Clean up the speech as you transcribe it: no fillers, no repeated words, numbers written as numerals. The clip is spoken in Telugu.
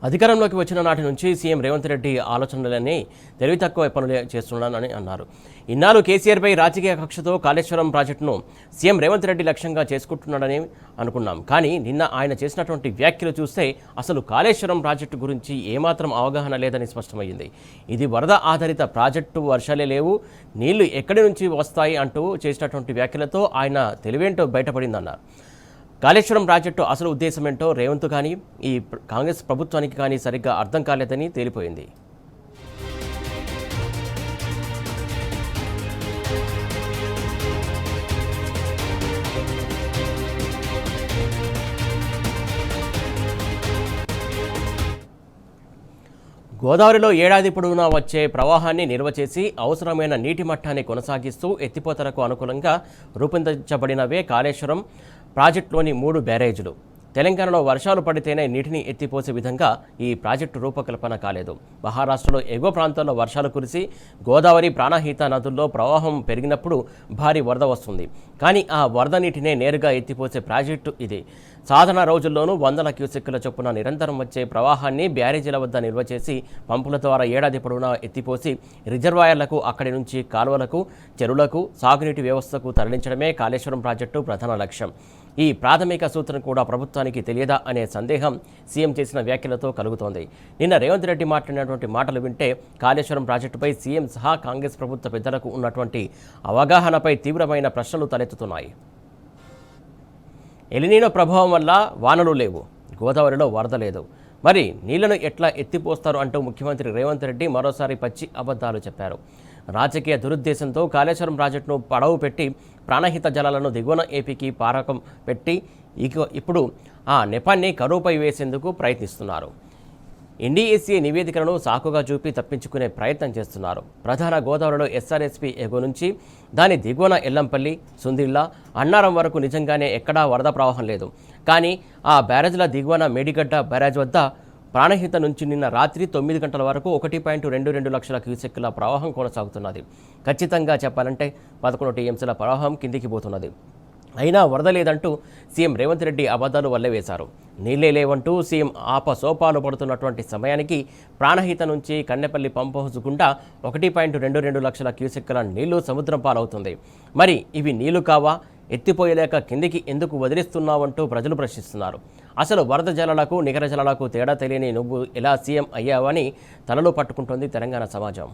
అధికారంలోకి వచ్చిన నాటి నుంచి సీఎం రేవంత్ రెడ్డి ఆలోచనలన్నీ తెలివి తక్కువ పనులు చేస్తున్నానని అన్నారు. ఇన్నాళ్ళు కేసీఆర్పై రాజకీయ కక్షతో కాళేశ్వరం ప్రాజెక్టును సీఎం రేవంత్ రెడ్డి లక్ష్యంగా చేసుకుంటున్నాడని అనుకున్నాం. కానీ నిన్న ఆయన చేసినటువంటి వ్యాఖ్యలు చూస్తే అసలు కాళేశ్వరం ప్రాజెక్టు గురించి ఏమాత్రం అవగాహన లేదని స్పష్టమైంది. ఇది వరద ఆధారిత ప్రాజెక్టు, వర్షాలే లేవు, నీళ్లు ఎక్కడి నుంచి వస్తాయి అంటూ చేసినటువంటి వ్యాఖ్యలతో ఆయన తెలివేంటో బయటపడిందన్నారు. కాళేశ్వరం ప్రాజెక్టు అసలు ఉద్దేశమేంటో రేవంత్ కానీ ఈ కాంగ్రెస్ ప్రభుత్వానికి కానీ సరిగ్గా అర్థం కాలేదని తేలిపోయింది. గోదావరిలో ఏడాది పొడవునా వచ్చే ప్రవాహాన్ని నిల్వ చేసి అవసరమైన నీటి మట్టాన్ని కొనసాగిస్తూ ఎత్తిపోతలకు అనుకూలంగా రూపొందించబడినవే కాళేశ్వరం ప్రాజెక్టులోని 3 బ్యారేజీలు. తెలంగాణలో వర్షాలు పడితేనే నీటిని ఎత్తిపోసే విధంగా ఈ ప్రాజెక్టు రూపకల్పన కాలేదు. మహారాష్ట్రలో ఎగువ ప్రాంతాల్లో వర్షాలు కురిసి గోదావరి, ప్రాణహిత నదుల్లో ప్రవాహం పెరిగినప్పుడు భారీ వరద వస్తుంది. కానీ ఆ వరద నీటినే నేరుగా ఎత్తిపోసే ప్రాజెక్టు ఇది. సాధారణ రోజుల్లోనూ 100 క్యూసెక్కుల చొప్పున నిరంతరం వచ్చే ప్రవాహాన్ని బ్యారేజీల వద్ద నిల్వ చేసి పంపుల ద్వారా ఏడాది పొడవునా ఎత్తిపోసి రిజర్వాయర్లకు, అక్కడి నుంచి కాలువలకు, చెరువులకు, సాగునీటి వ్యవస్థకు తరలించడమే కాళేశ్వరం ప్రాజెక్టు ప్రధాన లక్ష్యం. ఈ ప్రాథమిక సూత్రం కూడా ప్రభుత్వానికి తెలియదా అనే సందేహం సీఎం చేసిన వ్యాఖ్యలతో కలుగుతోంది. నిన్న రేవంత్ రెడ్డి మాట్లాడినటువంటి మాటలు వింటే కాళేశ్వరం ప్రాజెక్టుపై సీఎం సహా కాంగ్రెస్ ప్రభుత్వ పెద్దలకు ఉన్నటువంటి అవగాహనపై తీవ్రమైన ప్రశ్నలు తలెత్తుతున్నాయి. ఎలినీనో ప్రభావం వల్ల వానలు లేవు, గోదావరిలో వరద లేదు, మరి నీళ్లను ఎట్లా ఎత్తిపోస్తారు అంటూ ముఖ్యమంత్రి రేవంత్ రెడ్డి మరోసారి పచ్చి అబద్ధాలు చెప్పారు. రాజకీయ దురుద్దేశంతో కాళేశ్వరం ప్రాజెక్టును పడవు పెట్టి ప్రాణహిత జలాలను దిగువన ఏపీకి పారకం పెట్టి ఇప్పుడు ఆ నెపాన్ని కరువుపై వేసేందుకు ప్రయత్నిస్తున్నారు. ఎన్డీఏసీ నివేదికలను సాకుగా చూపి తప్పించుకునే ప్రయత్నం చేస్తున్నారు. ప్రధాన గోదావరిలో ఎస్ఆర్ఎస్పీ ఎగువ నుంచి దాని దిగువన ఎల్లంపల్లి, సుందిళ్ళ, అన్నారం వరకు నిజంగానే ఎక్కడా వరద ప్రవాహం లేదు. కానీ ఆ బ్యారేజ్ల దిగువన మేడిగడ్డ బ్యారేజ్ వద్ద ప్రాణహిత నుంచి నిన్న రాత్రి 9 గంటల వరకు 1.22 లక్షల క్యూసెక్కుల ప్రవాహం కొనసాగుతున్నది. ఖచ్చితంగా చెప్పాలంటే 11 టీఎంసీల ప్రవాహం కిందికి పోతున్నది. అయినా వరద లేదంటూ సీఎం రేవంత్ రెడ్డి అబద్ధాలు వల్లవేశారు. నీళ్లే లేవంటూ సీఎం ఆపసోపాలు పడుతున్నటువంటి సమయానికి ప్రాణహిత నుంచి కన్నెపల్లి పంప్ హౌస్ గుండా 1.22 లక్షల క్యూసెక్కుల నీళ్లు సముద్రం పాలవుతుంది. మరి ఇవి నీళ్లు కావా? ఎత్తిపోయలేక కిందికి ఎందుకు వదిలిస్తున్నావంటూ ప్రజలు ప్రశ్నిస్తున్నారు. అసలు వరద జలాలకు, నికర జలాలకు తేడా తెలియని నువ్వు ఎలా సీఎం అయ్యావని తలలు పట్టుకుంటోంది తెలంగాణ సమాజం.